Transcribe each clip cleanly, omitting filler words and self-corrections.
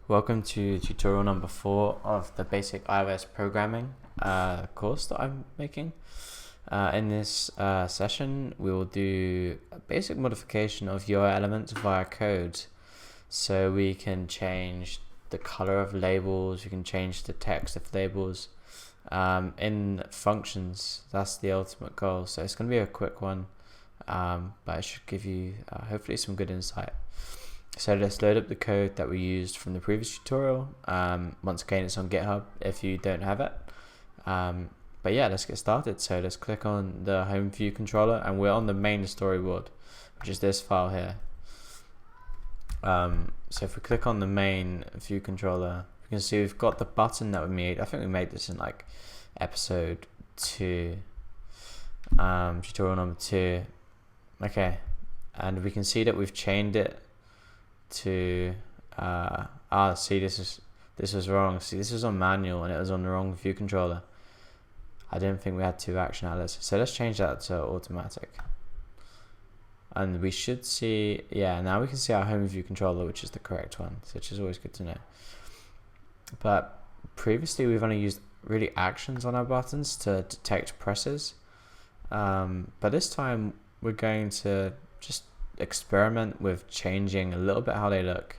Welcome to tutorial number 4 of the basic iOS programming course that I'm making. In this session, we will do a basic modification of UI elements via code. So we can change the color of labels, we can change the text of labels in functions. That's the ultimate goal. So it's going to be a quick one, but it should give you hopefully some good insight. So let's load up the code that we used from the previous tutorial. Once again, it's on GitHub if you don't have it. But yeah, let's get started. So let's click on the home view controller, and we're on the main storyboard, which is this file here. So if we click on the main view controller, you can see we've got the button that we made. I think we made this in like episode 2, tutorial number 2. Okay, and we can see that we've chained it to see, this was wrong. See, this was on manual and it was on the wrong view controller. I didn't think we had 2 action outlets, so let's change that to automatic, and we should see, yeah, now we can see our home view controller, which is the correct one, which is always good to know. But previously we've only used really actions on our buttons to detect presses, but this time we're going to just experiment with changing a little bit how they look,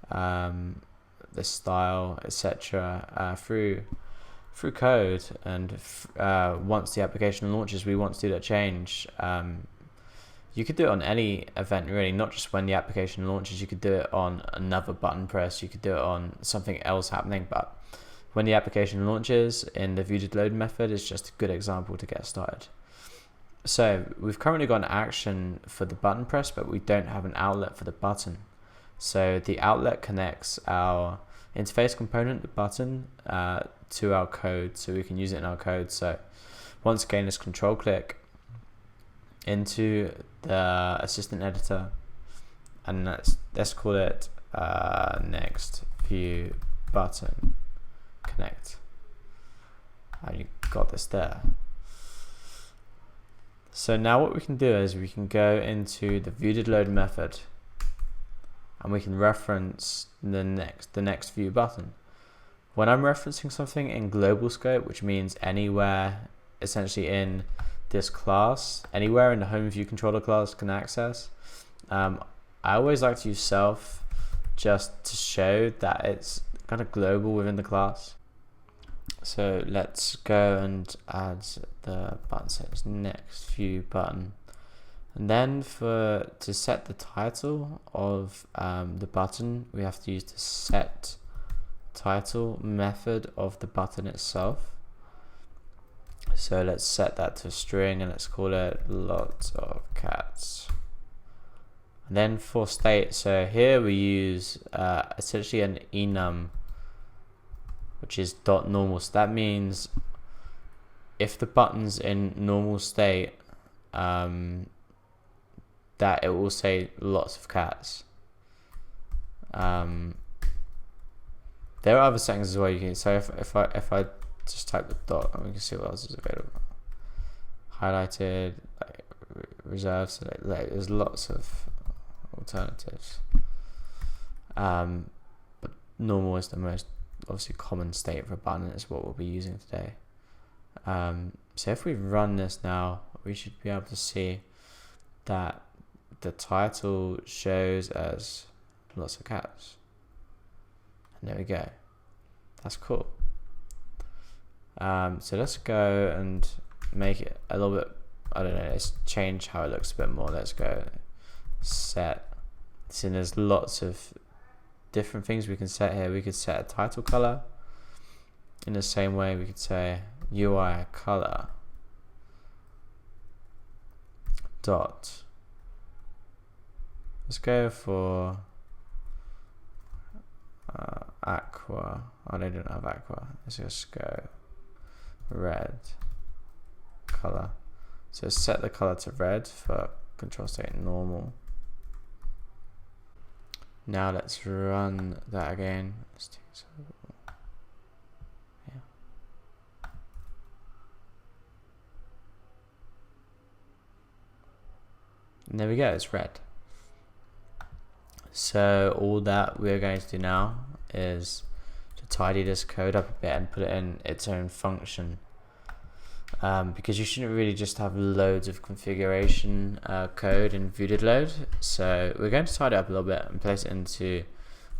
the style, etc., through code. And once the application launches, we want to do that change. You could do it on any event, really, not just when the application launches. You could do it on another button press, you could do it on something else happening, but when the application launches in the view-did-load method, is just a good example to get started. So we've currently got an action for the button press, but we don't have an outlet for the button. So the outlet connects our interface component, the button, to our code, so we can use it in our code. So once again, let's control click into the assistant editor, and let's call it next view button connect. And you got this there. So now what we can do is we can go into the view-did-load method, and we can reference the next view button. When I'm referencing something in global scope, which means anywhere essentially in this class, anywhere in the home view controller class can access, I always like to use self just to show that it's kind of global within the class. So let's go and add the button, so it's next view button, and then to set the title of the button, we have to use the set title method of the button itself. So let's set that to a string, and let's call it lots of cats. And then for state, so here we use essentially an enum, which is .normal. So that means if the button's in normal state, that it will say lots of cats. There are other settings as well. You can, so if I just type the dot, and we can see what else is available. Highlighted, like, reserved. So like, there's lots of alternatives. But normal is the most obviously common state for a button, is what we'll be using today. So if we run this now, we should be able to see that the title shows as lots of cats, and there we go. That's cool. So let's go and make it a little bit, I don't know, let's change how it looks a bit more. Let's go set. So there's lots of different things we can set here. We could set a title color. In the same way, we could say UI color dot. Let's go for aqua. Oh, they don't have aqua. Let's just go red color. So set the color to red for control state normal. Now let's run that again. Let's take this over. Yeah. And there we go, it's red. So all that we're going to do now is to tidy this code up a bit and put it in its own function. Because you shouldn't really just have loads of configuration code in ViewDidLoad. So we're going to tidy it up a little bit and place it into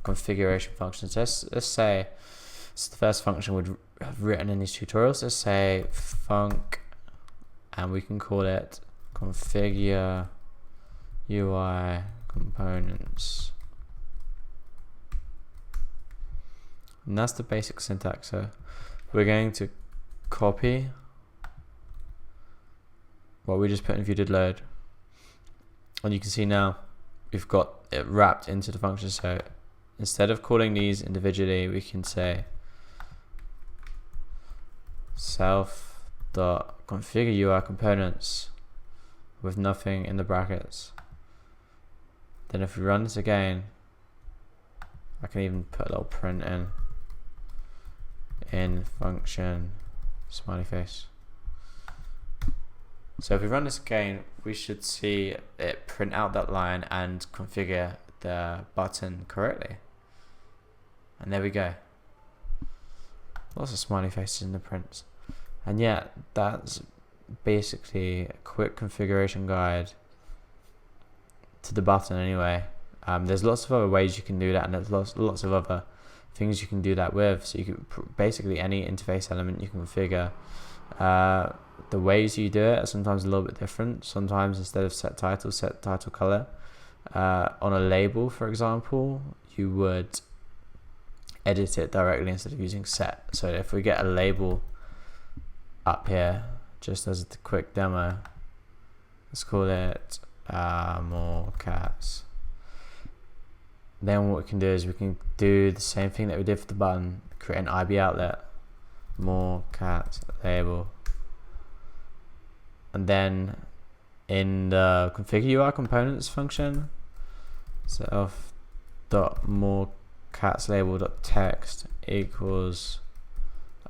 configuration functions. Let's say it's the first function we'd have written in these tutorials. Let's say func, and we can call it configure UI components. And that's the basic syntax. So we're going to copy what we just put in ViewDidLoad, and you can see now we've got it wrapped into the function. So instead of calling these individually, we can say self.configure UI components with nothing in the brackets. Then if we run this again, I can even put a little print in function smiley face. So if we run this again, we should see it print out that line and configure the button correctly. And there we go. Lots of smiley faces in the prints. And yeah, that's basically a quick configuration guide to the button anyway. There's lots of other ways you can do that, and there's lots of other things you can do that with. So you can basically any interface element you can configure. The ways you do it are sometimes a little bit different. Sometimes instead of set title color. On a label, for example, you would edit it directly instead of using set. So if we get a label up here, just as a quick demo, let's call it more cats. Then what we can do is we can do the same thing that we did for the button, create an IB outlet, more cat label, and then in the configure UI components function, self.more cats label dot text equals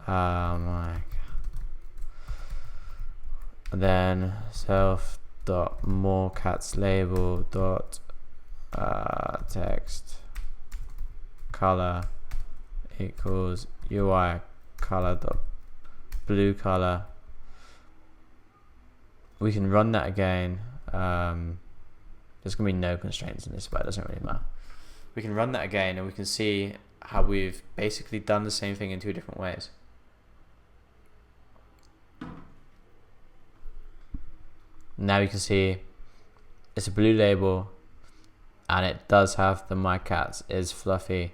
and then self.more cats label dot text color equals UI color dot blue color. We can run that again. There's gonna be no constraints in this, but it doesn't really matter. We can run that again and we can see how we've basically done the same thing in two different ways. Now you can see it's a blue label, and it does have the my cats is fluffy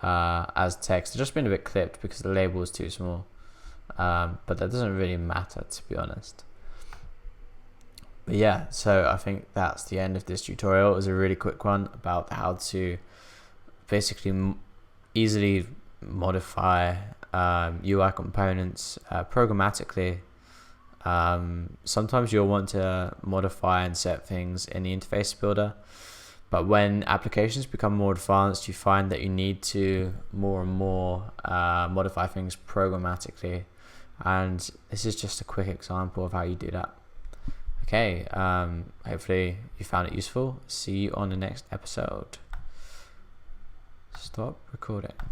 as text. It's just been a bit clipped because the label is too small, but that doesn't really matter, to be honest. But yeah, so I think that's the end of this tutorial. It was a really quick one about how to basically easily modify UI components programmatically. Sometimes you'll want to modify and set things in the interface builder, but when applications become more advanced, you find that you need to more and more modify things programmatically, and this is just a quick example of how you do that. Okay, hopefully you found it useful. See you on the next episode. Stop recording.